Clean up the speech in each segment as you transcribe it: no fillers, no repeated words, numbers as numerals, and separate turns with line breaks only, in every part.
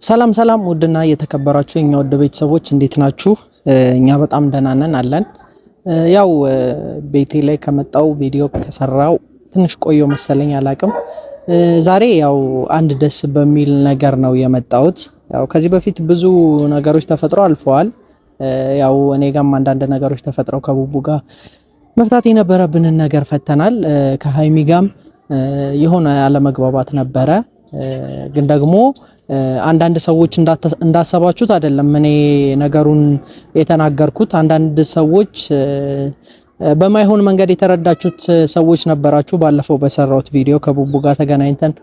ሰላም ሰላም ውድና የተከበራችሁ የኛ ውድ ቤተሰቦች እንዴት ናችሁ? እኛ በጣም ደህና ነን አለን። ያው ቤቴ ላይ ከመጣው ቪዲዮ ከሰራው ትንሽ ቆዮ መሰለኝ አላቅም። ዛሬ ያው አንድ ደስ በሚል ነገር ነው የመጣሁት። ያው ከዚህ በፊት ብዙ ነገሮች ተፈጥረው አልፈዋል። ያው እኔ ጋርም አንዳንድ ነገሮች ተፈጥረው ከቡቡ ጋር መፍታት የነበረብንን ነገር ፈተናል። ከሀይሚ ጋርም የሆነ ያለመግባባት ነበረ። ግን ደግሞ አንዳንድ ሰዎች እንዳሰባችሁት አይደለም እኔ ነገሩን የተናገርኩት። አንዳንድ ሰዎች በማይሆን መንገድ የተረዳችሁት ሰዎች ነበራችሁ። ባለፈው በሰራሁት ቪዲዮ ከቡቡ ጋር ተገናኝተን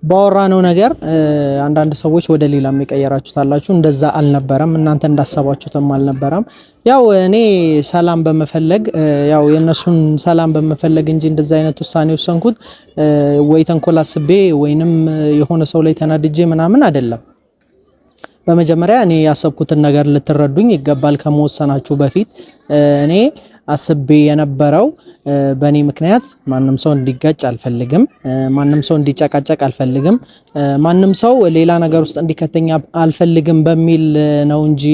ባወራነው ነገር አንዳንድ ሰዎች ወደ ሌላ የሚቀየራችሁት አላችሁ። እንደዛ አልነበረም፣ እናንተ እንዳሰባችሁትም አልነበረም። ያው እኔ ሰላም በመፈለግ ያው የነሱን ሰላም በመፈለግ እንጂ እንደዛ አይነት ውሳኔ ወሰንኩት ወይ ተንኮል አስቤ ወይንም የሆነ ሰው ላይ ተናድጄ ምናምን አይደለም። በመጀመሪያ እኔ ያሰብኩትን ነገር ልትረዱኝ ይገባል። ከመወሰናችሁ በፊት እኔ አስቤ የነበረው በእኔ ምክንያት ማንም ሰው እንዲጋጭ አልፈልግም፣ ማንም ሰው እንዲጨቃጨቅ አልፈልግም፣ ማንም ሰው ሌላ ነገር ውስጥ እንዲከተኛ አልፈልግም በሚል ነው እንጂ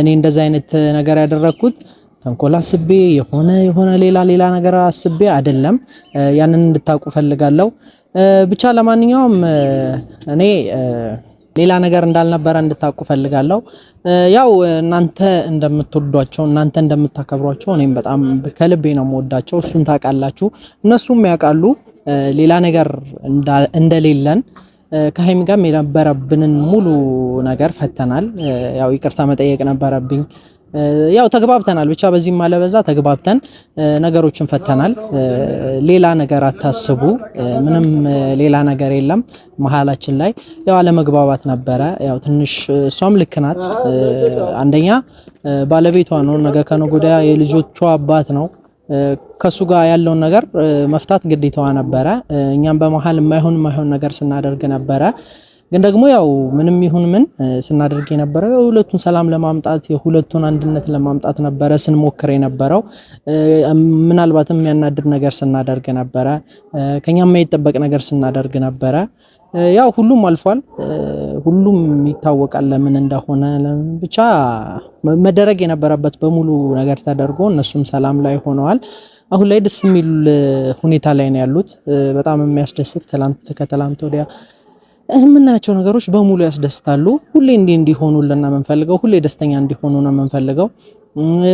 እኔ እንደዛ አይነት ነገር ያደረኩት ተንኮል አስቤ የሆነ ሌላ ነገር አስቤ አይደለም። ያንን እንድታውቁ ፈልጋለሁ። ብቻ ለማንኛውም እኔ ሌላ ነገር እንዳልነበረ እንድታውቁ ፈልጋለሁ። ያው እናንተ እንደምትወዷቸው እናንተ እንደምታከብሯቸው እኔም በጣም ከልቤ ነው የምወዳቸው። እሱን ታውቃላችሁ፣ እነሱም ያውቃሉ። ሌላ ነገር እንደሌለን ከሀይሚ ጋርም የነበረብንን ሙሉ ነገር ፈተናል። ያው ይቅርታ መጠየቅ ነበረብኝ። ያው ተግባብተናል። ብቻ በዚህም አለበዛ ተግባብተን ነገሮችን ፈተናል። ሌላ ነገር አታስቡ፣ ምንም ሌላ ነገር የለም መሀላችን ላይ። ያው አለመግባባት ነበረ። ያው ትንሽ እሷም ልክ ናት። አንደኛ ባለቤቷ ነው፣ ነገ ከነገ ወዲያ የልጆቿ አባት ነው። ከሱ ጋር ያለውን ነገር መፍታት ግዴታዋ ነበረ። እኛም በመሀል የማይሆን ነገር ስናደርግ ነበረ። ግን ደግሞ ያው ምንም ይሁን ምን ስናደርግ የነበረው የሁለቱን ሰላም ለማምጣት የሁለቱን አንድነት ለማምጣት ነበረ ስንሞክር የነበረው። ምናልባትም የሚያናድድ ነገር ስናደርግ ነበረ፣ ከኛም የማይጠበቅ ነገር ስናደርግ ነበረ። ያው ሁሉም አልፏል፣ ሁሉም ይታወቃል ለምን እንደሆነ። ብቻ መደረግ የነበረበት በሙሉ ነገር ተደርጎ እነሱም ሰላም ላይ ሆነዋል። አሁን ላይ ደስ የሚል ሁኔታ ላይ ነው ያሉት። በጣም የሚያስደስት ከትላንት ወዲያ የምናያቸው ነገሮች በሙሉ ያስደስታሉ። ሁሌ እንዲሆኑልን ነው የምንፈልገው። ሁሌ ደስተኛ እንዲሆኑ ነው የምንፈልገው።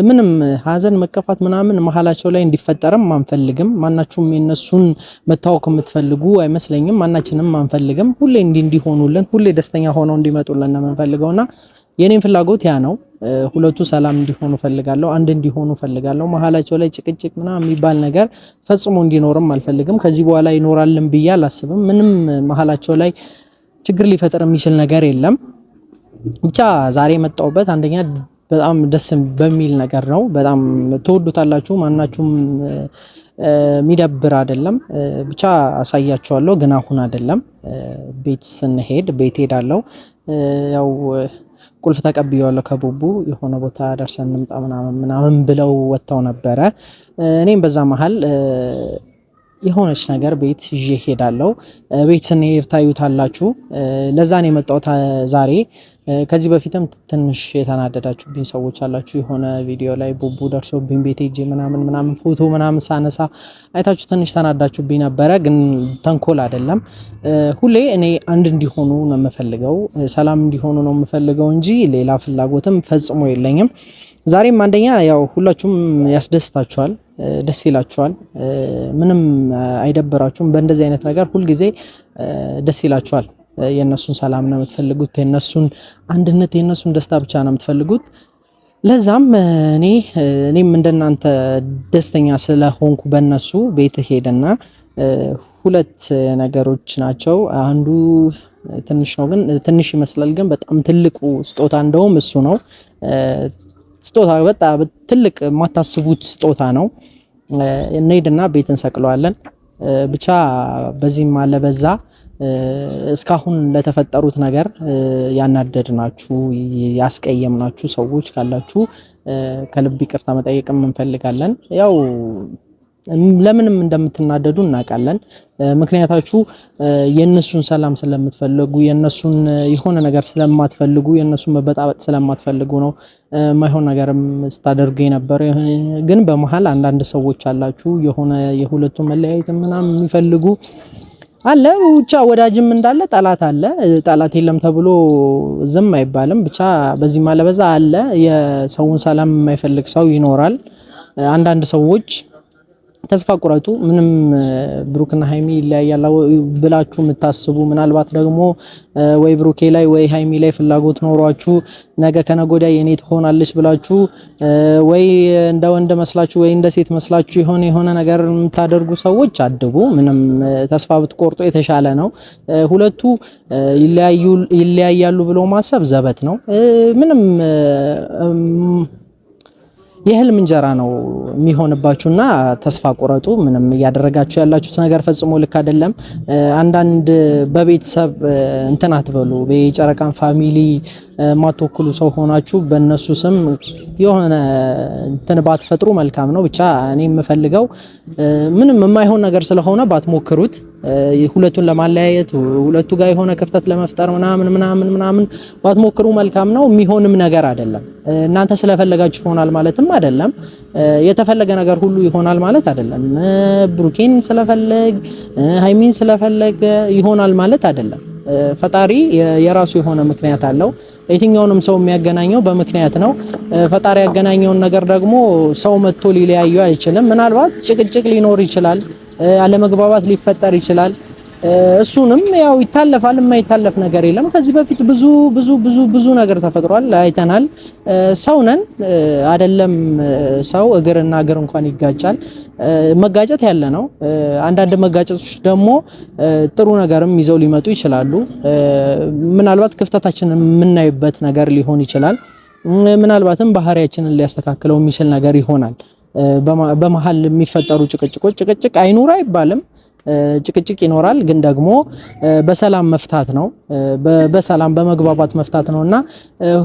ምንም ሀዘን መከፋት ምናምን መሀላቸው ላይ እንዲፈጠርም አንፈልግም። ማናችሁም የነሱን መታወቅ የምትፈልጉ አይመስለኝም። ማናችንም አንፈልግም። ሁሌ እንዲሆኑልን፣ ሁሌ ደስተኛ ሆነው እንዲመጡልን ነው የምንፈልገውና የኔን ፍላጎት ያ ነው። ሁለቱ ሰላም እንዲሆኑ ፈልጋለሁ፣ አንድ እንዲሆኑ ፈልጋለሁ። መሀላቸው ላይ ጭቅጭቅ ምናምን የሚባል ነገር ፈጽሞ እንዲኖርም አልፈልግም። ከዚህ በኋላ ይኖራልን ብዬ አላስብም። ምንም መሀላቸው ላይ ችግር ሊፈጥር የሚችል ነገር የለም። ብቻ ዛሬ የመጣሁበት አንደኛ በጣም ደስ በሚል ነገር ነው። በጣም ትወዱታላችሁ። ማናችሁም የሚደብር አይደለም። ብቻ አሳያችኋለሁ፣ ግን አሁን አይደለም። ቤት ስንሄድ ቤት ሄዳለሁ። ያው ቁልፍ ተቀብያለሁ ከቡቡ። የሆነ ቦታ ደርሰን እንምጣ ምናምን ብለው ወጥተው ነበረ። እኔም በዛ መሀል የሆነች ነገር ቤት ይዤ ሄዳለሁ። ቤት ስንሄድ ታዩታላችሁ። ለዛ ነው የመጣሁት ዛሬ። ከዚህ በፊትም ትንሽ የተናደዳችሁብኝ ሰዎች አላችሁ። የሆነ ቪዲዮ ላይ ቡቡ ደርሶብኝ ቤት ሄጄ ምናምን ፎቶ ምናምን ሳነሳ አይታችሁ ትንሽ ተናዳችሁብኝ ነበረ። ግን ተንኮል አይደለም። ሁሌ እኔ አንድ እንዲሆኑ ነው የምፈልገው፣ ሰላም እንዲሆኑ ነው የምፈልገው እንጂ ሌላ ፍላጎትም ፈጽሞ የለኝም። ዛሬም አንደኛ ያው ሁላችሁም ያስደስታችኋል፣ ደስ ይላችኋል፣ ምንም አይደብራችሁም። በእንደዚህ አይነት ነገር ሁልጊዜ ደስ ይላችኋል። የነሱን ሰላም ነው የምትፈልጉት፣ የነሱን አንድነት፣ የነሱን ደስታ ብቻ ነው የምትፈልጉት። ለዛም እኔም እንደናንተ ደስተኛ ስለሆንኩ በእነሱ ቤት ሄደና ሁለት ነገሮች ናቸው። አንዱ ትንሽ ነው፣ ግን ትንሽ ይመስላል፣ ግን በጣም ትልቁ ስጦታ እንደውም እሱ ነው። ስጦታ በጣም ትልቅ የማታስቡት ስጦታ ነው። እንሄድና ቤት እንሰቅለዋለን። ብቻ በዚህም አለ በዛ እስካሁን ለተፈጠሩት ነገር ያናደድናችሁ ያስቀየምናችሁ ሰዎች ካላችሁ ከልብ ይቅርታ መጠየቅም እንፈልጋለን። ያው ለምንም እንደምትናደዱ እናውቃለን። ምክንያታችሁ የነሱን ሰላም ስለምትፈልጉ የነሱን የሆነ ነገር ስለማትፈልጉ የነሱን መበጣበጥ ስለማትፈልጉ ነው ማይሆን ነገርም ስታደርጉ የነበረው። ግን በመሃል አንዳንድ ሰዎች አላችሁ የሆነ የሁለቱ መለያየት ምናምን የሚፈልጉ አለ። ብቻ ወዳጅም እንዳለ ጠላት አለ። ጠላት የለም ተብሎ ዝም አይባልም። ብቻ በዚህ ማለበዛ አለ። የሰውን ሰላም የማይፈልግ ሰው ይኖራል። አንዳንድ ሰዎች ተስፋ ቁረጡ። ምንም ብሩክና ሃይሚ ይለያያል ብላችሁ የምታስቡ ምናልባት ደግሞ ወይ ብሩኬ ላይ ወይ ሃይሚ ላይ ፍላጎት ኖሯችሁ ነገ ከነጎዳ የኔ ትሆናለች ብላችሁ ወይ እንደ ወንድ መስላችሁ ወይ እንደ ሴት መስላችሁ የሆነ ነገር የምታደርጉ ሰዎች አድቡ። ምንም ተስፋ ብትቆርጡ የተሻለ ነው። ሁለቱ ይለያያሉ ብሎ ማሰብ ዘበት ነው። ምንም የህልም እንጀራ ነው የሚሆንባችሁና ተስፋ ቆረጡ። ምንም እያደረጋችሁ ያላችሁት ነገር ፈጽሞ ልክ አይደለም። አንዳንድ በቤተሰብ እንትን አትበሉ። በጨረቃን ፋሚሊ ማተወክሉ ሰው ሆናችሁ በእነሱ ስም የሆነ እንትን ባትፈጥሩ መልካም ነው። ብቻ እኔ የምፈልገው ምንም የማይሆን ነገር ስለሆነ ባትሞክሩት። ሁለቱን ለማለያየት ሁለቱ ጋር የሆነ ክፍተት ለመፍጠር ምናምን ባትሞክሩ መልካም ነው። የሚሆንም ነገር አይደለም። እናንተ ስለፈለጋችሁ ይሆናል ማለትም አይደለም። የተፈለገ ነገር ሁሉ ይሆናል ማለት አይደለም። ብሩኬን ስለፈለግ ሃይሚን ስለፈለገ ይሆናል ማለት አይደለም። ፈጣሪ የራሱ የሆነ ምክንያት አለው። የትኛውንም ሰው የሚያገናኘው በምክንያት ነው። ፈጣሪ ያገናኘውን ነገር ደግሞ ሰው መጥቶ ሊለያየው አይችልም። ምናልባት ጭቅጭቅ ሊኖር ይችላል፣ አለመግባባት ሊፈጠር ይችላል። እሱንም ያው ይታለፋል። የማይታለፍ ነገር የለም። ከዚህ በፊት ብዙ ነገር ተፈጥሯል፣ አይተናል። ሰው ነን አይደለም? ሰው እግርና እግር እንኳን ይጋጫል። መጋጨት ያለ ነው። አንዳንድ መጋጨቶች ደግሞ ጥሩ ነገርም ይዘው ሊመጡ ይችላሉ። ምናልባት ክፍተታችንን የምናይበት ነገር ሊሆን ይችላል። ምናልባትም ባህሪያችንን ሊያስተካክለው የሚችል ነገር ይሆናል። በመሃል የሚፈጠሩ ጭቅጭቅ አይኑር አይባልም። ጭቅጭቅ ይኖራል፣ ግን ደግሞ በሰላም መፍታት ነው። በሰላም በመግባባት መፍታት ነውና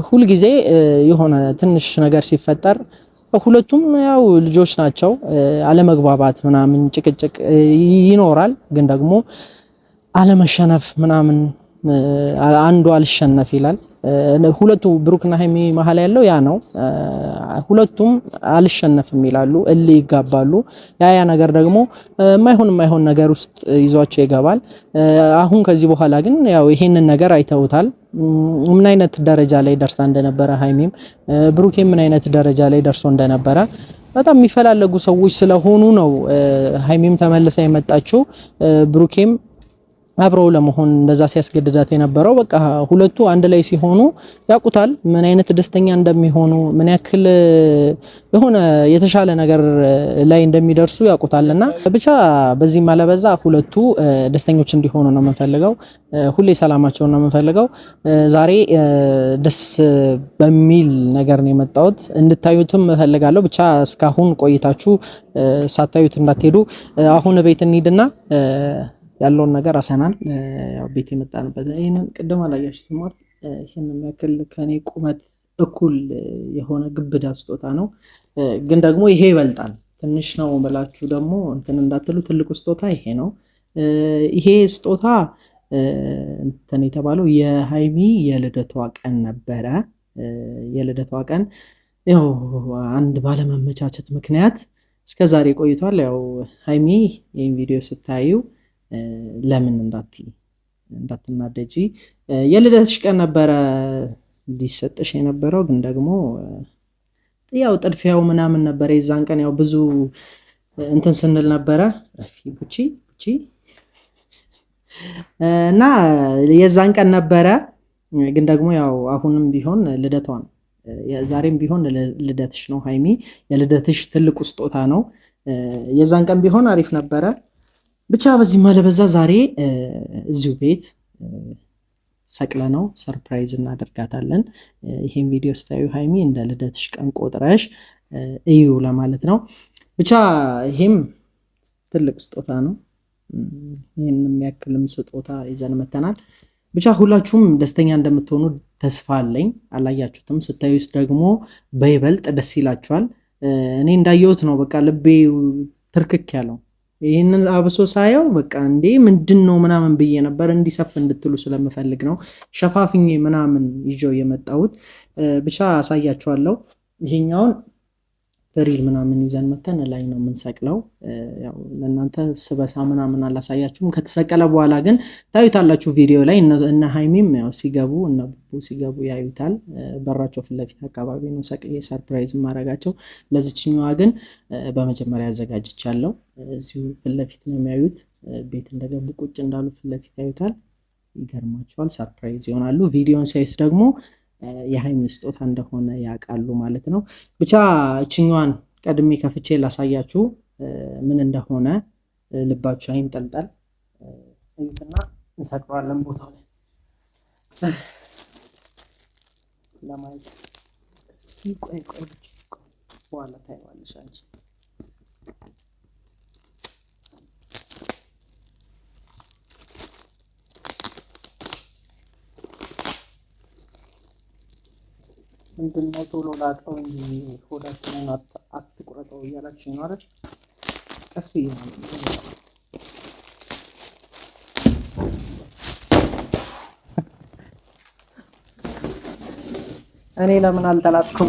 ሁልጊዜ የሆነ ትንሽ ነገር ሲፈጠር ሁለቱም ያው ልጆች ናቸው። አለመግባባት ምናምን ጭቅጭቅ ይኖራል፣ ግን ደግሞ አለመሸነፍ ምናምን አንዱ አልሸነፍ ይላል። ሁለቱ ብሩክና ሃይሚ መሀል ያለው ያ ነው። ሁለቱም አልሸነፍም ይላሉ፣ እልህ ይጋባሉ። ያ ነገር ደግሞ የማይሆን ነገር ውስጥ ይዟቸው ይገባል። አሁን ከዚህ በኋላ ግን ያው ይሄንን ነገር አይተውታል። ምን አይነት ደረጃ ላይ ደርሳ እንደነበረ ሃይሚም ብሩኬም ምን አይነት ደረጃ ላይ ደርሶ እንደነበረ በጣም የሚፈላለጉ ሰዎች ስለሆኑ ነው ሃይሚም ተመልሳ የመጣችው። ብሩኬም አብረው ለመሆን እንደዛ ሲያስገድዳት የነበረው በቃ ሁለቱ አንድ ላይ ሲሆኑ ያቁታል ምን አይነት ደስተኛ እንደሚሆኑ፣ ምን ያክል የሆነ የተሻለ ነገር ላይ እንደሚደርሱ ያቁታልና ብቻ በዚህ ማለበዛ ሁለቱ ደስተኞች እንዲሆኑ ነው የምንፈልገው። ሁሌ ሰላማቸውን ነው የምንፈልገው። ዛሬ ደስ በሚል ነገር ነው የመጣሁት፣ እንድታዩትም እፈልጋለሁ። ብቻ እስካሁን ቆይታችሁ ሳታዩት እንዳትሄዱ። አሁን ቤት እንሂድና ያለውን ነገር አሰናን። ያው ቤት የመጣንበት ይሄንን ቅድም አላያችሁትም ማለት ይሄንን ያክል ከኔ ቁመት እኩል የሆነ ግብዳ ስጦታ ነው፣ ግን ደግሞ ይሄ ይበልጣል። ትንሽ ነው ብላችሁ ደግሞ እንትን እንዳትሉ፣ ትልቁ ስጦታ ይሄ ነው። ይሄ ስጦታ እንትን የተባለው የሃይሚ የልደቷ ቀን ነበረ። የልደቷ ቀን ያው አንድ ባለመመቻቸት ምክንያት እስከዛሬ ቆይቷል። ያው ሃይሚ ይሄን ቪዲዮ ስታዩ ለምን እንዳትናደጂ፣ የልደትሽ ቀን ነበረ ሊሰጥሽ የነበረው፣ ግን ደግሞ ያው ጥድፊያው ምናምን ነበረ የዛን ቀን። ያው ብዙ እንትን ስንል ነበረ ቡቺ እና የዛን ቀን ነበረ። ግን ደግሞ ያው አሁንም ቢሆን ልደቷ ነው፣ ዛሬም ቢሆን ልደትሽ ነው ሃይሚ። የልደትሽ ትልቁ ስጦታ ነው። የዛን ቀን ቢሆን አሪፍ ነበረ። ብቻ በዚህ ማለበዛ ዛሬ እዚሁ ቤት ሰቅለ ነው ሰርፕራይዝ እናደርጋታለን። ይሄን ቪዲዮ ስታዩ ሃይሚ እንደ ልደትሽ ቀን ቆጥረሽ እዩ ለማለት ነው። ብቻ ይሄም ትልቅ ስጦታ ነው። ይሄን የሚያክልም ስጦታ ይዘን መተናል። ብቻ ሁላችሁም ደስተኛ እንደምትሆኑ ተስፋ አለኝ። አላያችሁትም፣ ስታዩት ደግሞ በይበልጥ ደስ ይላችኋል። እኔ እንዳየሁት ነው በቃ ልቤ ትርክክ ያለው። ይህንን አብሶ ሳየው በቃ እንዴ ምንድን ነው ምናምን ብዬ ነበር። እንዲሰፍ እንድትሉ ስለምፈልግ ነው ሸፋፍኜ ምናምን ይዤው የመጣሁት። ብቻ አሳያችኋለሁ። ይሄኛውን ሪል ምናምን ይዘን መተን ላይ ነው የምንሰቅለው። ያው ለእናንተ ስበሳ ምናምን አላሳያችሁም። ከተሰቀለ በኋላ ግን ታዩታላችሁ ቪዲዮ ላይ። እነ ሀይሚም ያው ሲገቡ እነ ቡቡ ሲገቡ ያዩታል። በራቸው ፊት ለፊት አካባቢ ነው ሰቅዬ ሰርፕራይዝ ማድረጋቸው። ለዚችኛዋ ግን በመጀመሪያ አዘጋጅቻለሁ። እዚሁ ፊት ለፊት ነው የሚያዩት። ቤት እንደገቡ ቁጭ እንዳሉ ፊት ለፊት ያዩታል። ይገርማቸዋል፣ ሰርፕራይዝ ይሆናሉ። ቪዲዮን ሳይስ ደግሞ የሀይሚ ስጦታ እንደሆነ ያውቃሉ ማለት ነው። ብቻ እችኛዋን ቀድሜ ከፍቼ ላሳያችሁ ምን እንደሆነ ልባችሁ አይንጠልጠል። እዩትና እንሰቅለዋለን ቦታው ላይ ለማየት። እስኪ ቆይ በኋላ ታይዋለሽ አንቺ። ምንድነው ቶሎ ላቀው እንጂ ሆዳችንን አትቁረጠው እያላችሁ ነው አይደል? ቀስ ይላል። እኔ ለምን አልተላጥኩም?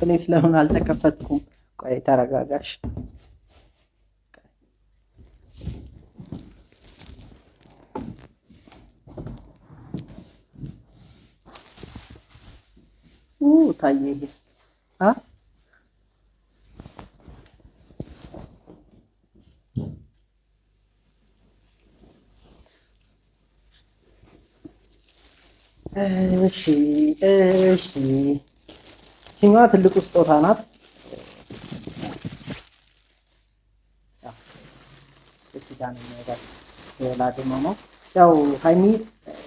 እኔ ስለምን አልተከፈትኩም? ቆይ ተረጋጋሽ። ታየ ይሄ እሺ ሲማ ትልቁ ስጦታ ናት። ነው ያው ሀይሚ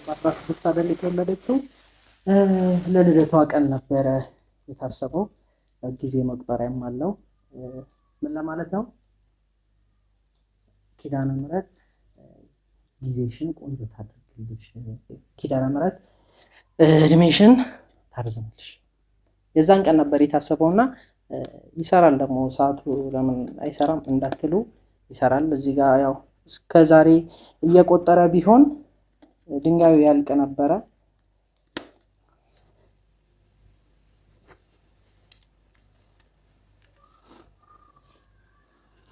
በ16 አይደል የተወለደችው። ለልደቷ ቀን ነበረ የታሰበው። ጊዜ መቁጠሪያም አለው። ምን ለማለት ነው? ኪዳነ ምሕረት ጊዜሽን ቆንጆ ታደርግልሽ፣ ኪዳነ ምሕረት እድሜሽን ታርዝምልሽ። የዛን ቀን ነበር የታሰበውና ይሰራል ደግሞ። ሰዓቱ ለምን አይሰራም እንዳትሉ ይሰራል። እዚህ ጋር ያው እስከ ዛሬ እየቆጠረ ቢሆን ድንጋዩ ያልቅ ነበረ።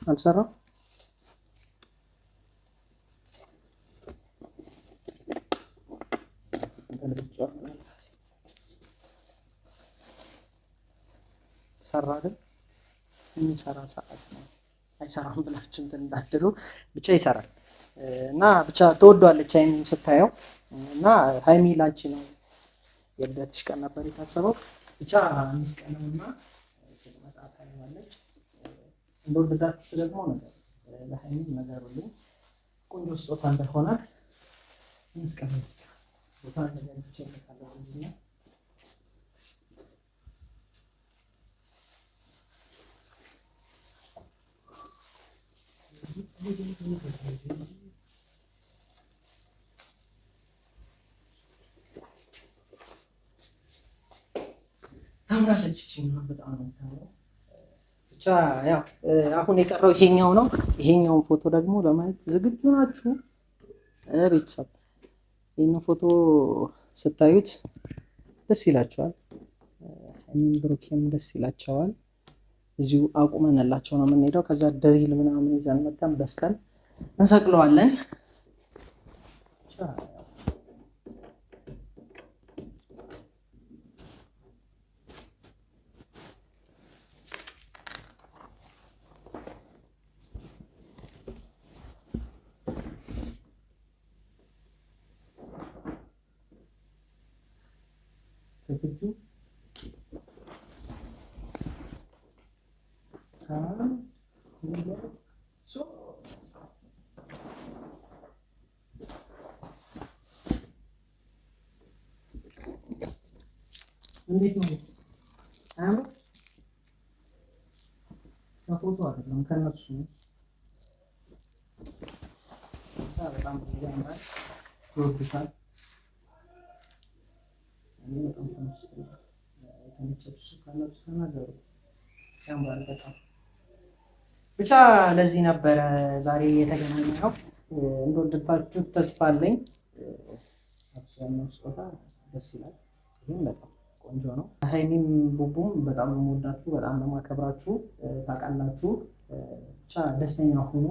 አልሰራም። ሰራ ግን የሚሰራ ሰዓት ነው። አይሰራም ብላችሁ እንትን እንዳትሉ ብቻ ይሰራል እና ብቻ ተወዷለች ሀይሚ ስታየው። እና ሀይሚ ላንቺ ነው የልደትሽ ቀን ነበር የታሰበው። ብቻ አምስት ቀን ነውና ስለመጣ ታይዋለች። እንደወደዳችሁ ደግሞ ነገር ለሀይሚ ነገሩልኝ ቆንጆ ስጦታ እንደሆነ እንስቀምጥ። ቦታ ተገኝቼ ካለው እዚህ ታምራለች። በጣም ነው የምታምረው። ብቻ ያው አሁን የቀረው ይሄኛው ነው። ይሄኛውን ፎቶ ደግሞ ለማየት ዝግጁ ናችሁ ቤተሰብ? ይሄን ፎቶ ስታዩት ደስ ይላቸዋል። ብሩኬም ደስ ይላቸዋል። እዚሁ አቁመንላቸው ነው የምንሄደው። ከዛ ድሪል ምናምን ይዘን መተን በስተን እንሰቅለዋለን። ዝግጁ እንዴት ነው? አያምርም? ከፎቶ አይደለም ከነሱ ነው። በጣም ያምራል። ይወዱታል። እኔ በጣም ተመችቶኛል። የተመቸሽ ካላችሁ ተናገሩ። ያምራል በጣም ብቻ ለዚህ ነበረ ዛሬ የተገናኘነው። እንደወደዳችሁ ተስፋ አለኝ። ስጦታ ደስ ይላል። ይህም በጣም ቆንጆ ነው። ሀይሚም ቡቡም በጣም ነው የምወዳችሁ፣ በጣም ነው የማከብራችሁ። ታውቃላችሁ። ብቻ ደስተኛ ሁኑ።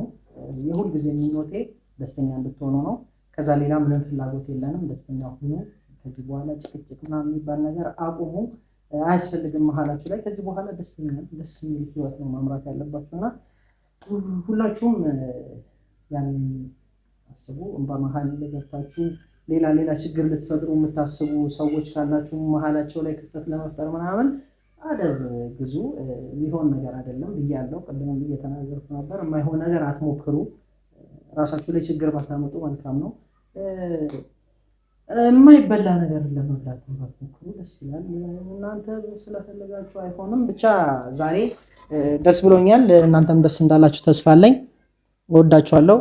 የሁል ጊዜ ምኞቴ ደስተኛ እንድትሆኑ ነው። ከዛ ሌላ ምንም ፍላጎት የለንም። ደስተኛ ሁኑ። ከዚህ በኋላ ጭቅጭቅ ምናምን የሚባል ነገር አቁሙ። አያስፈልግም መሀላችሁ ላይ። ከዚህ በኋላ ደስ የሚል ህይወት ነው ማምራት ያለባችሁ እና ሁላችሁም ያንን አስቡ። በመሀል ገብታችሁ ሌላ ችግር ልትፈጥሩ የምታስቡ ሰዎች ካላችሁ መሀላቸው ላይ ክፍተት ለመፍጠር ምናምን አደብ ግዙ። የሚሆን ነገር አይደለም ብያለሁ። ቅድም እየተናገርኩ ነበር። የማይሆን ነገር አትሞክሩ። ራሳችሁ ላይ ችግር ባታመጡ መልካም ነው። የማይበላ ነገር ለመብላት ባትሞክሩ ደስ ይላል። እናንተ ስለፈለጋችሁ አይሆንም። ብቻ ዛሬ ደስ ብሎኛል። እናንተም ደስ እንዳላችሁ ተስፋ አለኝ። እወዳችኋለሁ።